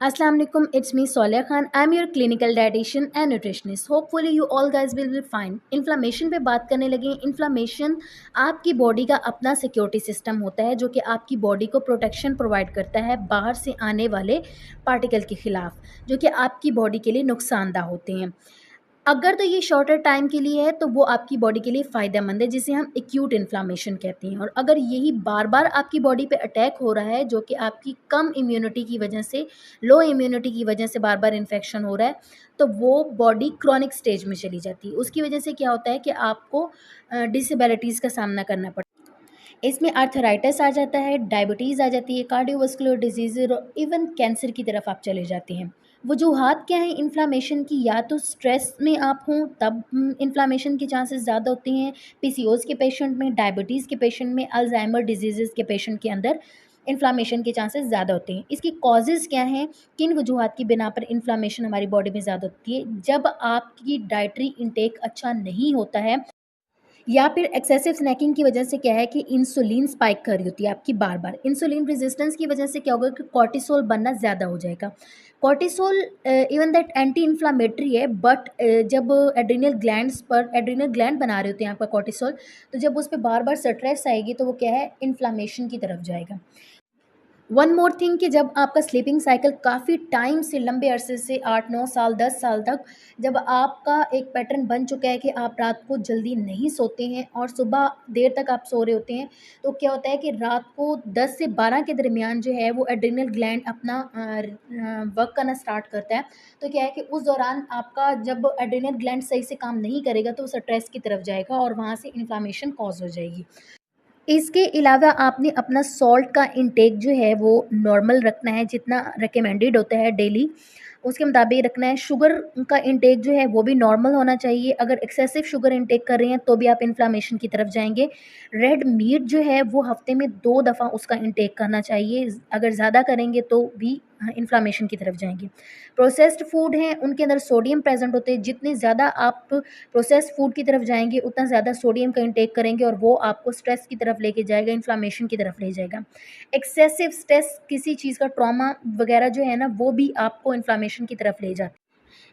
Assalamu alaikum, it's me Solia Khan. I'm your clinical dietitian and nutritionist. Hopefully you all guys will be fine. Inflammation पे बात करने लगे। Inflammation आपकी body का अपना security system होता है जो कि आपकी बॉडी को प्रोटेक्शन प्रोवाइड करता है बाहर से आने वाले पार्टिकल के खिलाफ जो कि आपकी बॉडी के लिए नुकसानदा होते हैं। अगर तो ये शॉर्टर टाइम के लिए है तो वो आपकी बॉडी के लिए फ़ायदेमंद है जिसे हम एक्यूट इन्फ्लामेशन कहते हैं। और अगर यही बार-बार आपकी बॉडी पे अटैक हो रहा है जो कि आपकी कम इम्यूनिटी की वजह से, लो इम्यूनिटी की वजह से बार-बार इन्फेक्शन हो रहा है, तो वो बॉडी क्रोनिक स्टेज में चली जाती है। उसकी वजह से क्या होता है कि आपको डिसेबिलिटीज़ का सामना करना पड़ता है। इसमें आर्थराइटिस आ जाता है, डायबिटीज़ आ जाती है, कार्डियोवास्कुलर डिजीज़ और इवन कैंसर की तरफ आप चले जाते हैं। वजूहात क्या हैं इन्फ्लामेशन की? या तो स्ट्रेस में आप हों तब इन्फ्लामेशन के चांसेस ज़्यादा होते हैं, पीसीओएस के पेशेंट में, डायबिटीज़ के पेशेंट में, अल्ज़ाइमर डिजीज़ेज़ के पेशेंट के अंदर इन्फ्लामेशन के चांसेस ज़्यादा होते हैं। इसकी कॉजेज़ क्या हैं? किन वजूहात की बिना पर इन्फ्लामेशन हमारी बॉडी में ज़्यादा होती है? जब आपकी डाइटरी इंटेक अच्छा नहीं होता है या फिर एक्सेसिव स्नैकिंग की वजह से क्या है कि इंसुलिन स्पाइक कर रही होती है आपकी बार-बार। इंसुलिन रेजिस्टेंस की वजह से क्या होगा कि कॉर्टिसोल बनना ज़्यादा हो जाएगा। Cortisol even that anti inflammatory है बट जब एड्रिनल ग्लैंड बना रहे होते हैं आपका कॉर्टिसोल, तो जब उस पे बार-बार स्ट्रेस आएगी तो वो क्या है इन्फ्लेमेशन की तरफ जाएगा। वन मोर थिंग कि जब आपका स्लीपिंग साइकिल काफ़ी टाइम से लंबे अरसे से 8-9 साल 10 साल तक जब आपका एक पैटर्न बन चुका है कि आप रात को जल्दी नहीं सोते हैं और सुबह देर तक आप सो रहे होते हैं, तो क्या होता है कि रात को 10 से 12 के दरमियान जो है वो एड्रिनल ग्लैंड अपना वर्क करना स्टार्ट करता है। तो क्या है कि उस दौरान आपका जब एड्रिनल ग्लैंड सही से काम नहीं करेगा तो वो स्ट्रेस की तरफ जाएगा और वहाँ से इन्फ्लेमेशन कॉज़ हो जाएगी। इसके अलावा आपने अपना सॉल्ट का इंटेक जो है वो नॉर्मल रखना है जितना रिकमेंडेड होता है डेली, उसके मुताबिक रखना है। शुगर का इंटेक जो है वो भी नॉर्मल होना चाहिए। अगर एक्सेसिव शुगर इंटेक कर रहे हैं तो भी आप इन्फ्लेमेशन की तरफ जाएँगे। रेड मीट जो है वो हफ़्ते में 2 दफ़ा उसका इंटेक करना चाहिए। अगर ज़्यादा करेंगे तो भी इन्फ्लेमेशन की तरफ जाएँगे। प्रोसेस्ड फूड हैं उनके अंदर सोडियम प्रेज़ेंट होते हैं। जितने ज़्यादा आप प्रोसेस्ड फूड की तरफ जाएँगे उतना ज़्यादा सोडियम का इंटेक करेंगे और वो आपको स्ट्रेस की तरफ लेके जाएगा, इन्फ्लेमेशन की तरफ ले जाएगा। एक्सेसिव स्ट्रेस किसी चीज़ का ट्रॉमा वगैरह जो है ना वो भी आपको इन्फ्लेमेशन की तरफ ले जाता है।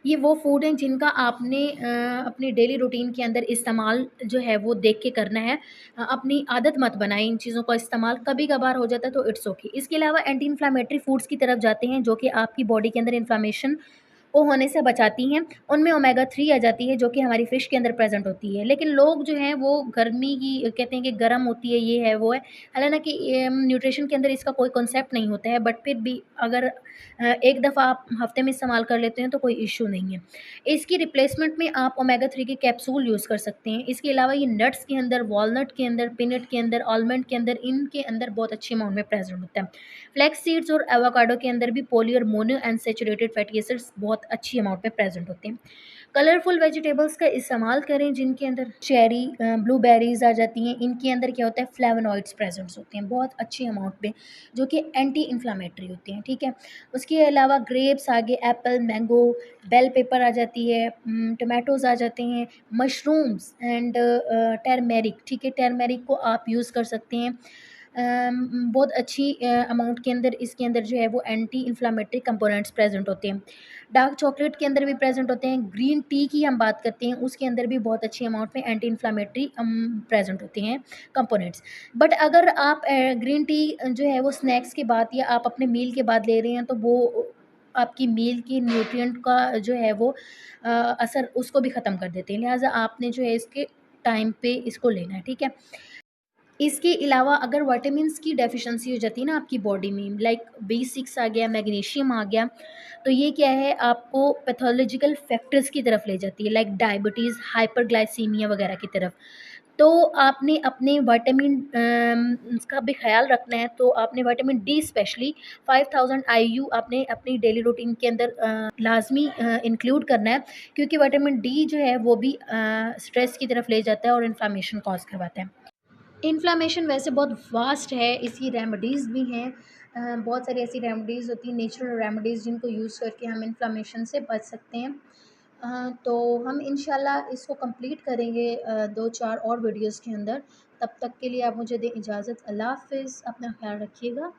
ये वो फूड हैं जिनका आपने अपनी डेली रूटीन के अंदर इस्तेमाल जो है वो देख के करना है। अपनी आदत मत बनाएँ इन चीज़ों का इस्तेमाल, कभी-कभार हो जाता है तो इट्स ओके। इसके अलावा एंटी इन्फ्लेमेटरी फूड्स की तरफ जाते हैं जो कि आपकी बॉडी के अंदर इन्फ्लेमेशन को होने से बचाती हैं। उनमें ओमेगा 3 आ जाती है जो कि हमारी फ़िश के अंदर प्रेज़ेंट होती है। लेकिन लोग जो हैं वो गर्मी की कहते हैं कि गर्म होती है, ये है, वो है। हालाँकि न्यूट्रिशन के अंदर इसका कोई कॉन्सेप्ट नहीं होता है बट फिर भी अगर एक दफ़ा आप हफ़्ते में इस्तेमाल कर लेते हैं तो कोई इश्यू नहीं है। इसकी रिप्लेसमेंट में आप ओमेगा 3 के कैप्सूल यूज़ कर सकते हैं। इसके अलावा ये नट्स के अंदर, वॉलनट के अंदर, पीनट के अंदर, आलमंड के अंदर, इनके अंदर बहुत अच्छे अमाउंट में प्रेज़ेंट होता है। फ्लैक्स सीड्स और एवोकाडो के अंदर भी पॉली और मोनो अनसैचुरेटेड फैटी एसिड्स बहुत अच्छी अमाउंट में प्रेज़ेंट होते हैं। कलरफुल वेजिटेबल्स का इस्तेमाल करें जिनके अंदर चेरी, ब्लूबेरीज़ आ जाती हैं। इनके अंदर क्या होता है फ्लेवोनॉइड्स प्रेज़ेंट्स होते हैं बहुत अच्छी अमाउंट में जो कि एंटी इन्फ्लेमेटरी होते हैं, ठीक है? उसके अलावा ग्रेप्स आ गए, एप्पल, मैंगो, बेल पेपर आ जाती है, टोमेटोज़ आ जाते हैं, मशरूम्स एंड टर्मेरिक, ठीक है? टर्मेरिक को आप यूज़ कर सकते हैं। बहुत अच्छी अमाउंट के अंदर इसके अंदर जो है वो एंटी इन्फ्लेमेटरी कंपोनेंट्स प्रेज़ेंट होते हैं। डार्क चॉकलेट के अंदर भी प्रेज़ेंट होते हैं। ग्रीन टी की हम बात करते हैं, उसके अंदर भी बहुत अच्छी अमाउंट में एंटी इन्फ्लेमेटरी प्रेज़ेंट होते हैं कंपोनेंट्स। बट अगर आप ग्रीन टी जो है वो स्नैक्स के बाद या आप अपने मील के बाद ले रहे हैं तो वो आपकी मील की न्यूट्रिएंट का जो है वो असर उसको भी ख़त्म कर देते हैं। लिहाज़ा आपने जो है इसके टाइम पे इसको लेना है, ठीक है? इसके अलावा अगर विटामिन्स की डेफ़िशिएंसी हो जाती है ना आपकी बॉडी में लाइक बी6 आ गया, मैग्नीशियम आ गया, तो ये क्या है आपको पैथोलॉजिकल फैक्टर्स की तरफ ले जाती है लाइक डायबिटीज़, हाइपरग्लाइसीमिया वगैरह की तरफ। तो आपने अपने विटामिन का भी ख़्याल रखना है तो आपने विटामिन डी स्पेशली 5000 आईयू आपने अपनी डेली रूटीन के अंदर लाज़मी इंक्लूड करना है क्योंकि विटामिन डी जो है वो भी स्ट्रेस की तरफ ले जाता है और इन्फ्लेमेशन कॉज़ करवाता है। इन्फ्लेमेशन वैसे बहुत वास्ट है, इसकी रेमेडीज़ भी हैं। बहुत सारी ऐसी रेमेडीज़ होती हैं नेचुरल रेमेडीज़ जिनको यूज़ करके हम इन्फ्लेमेशन से बच सकते हैं। तो हम इंशाल्लाह इसको कंप्लीट करेंगे 2-4 और वीडियोज़ के अंदर। तब तक के लिए आप मुझे दें इजाज़त। अल्लाह हाफ़िज़, अपना ख़्याल रखिएगा।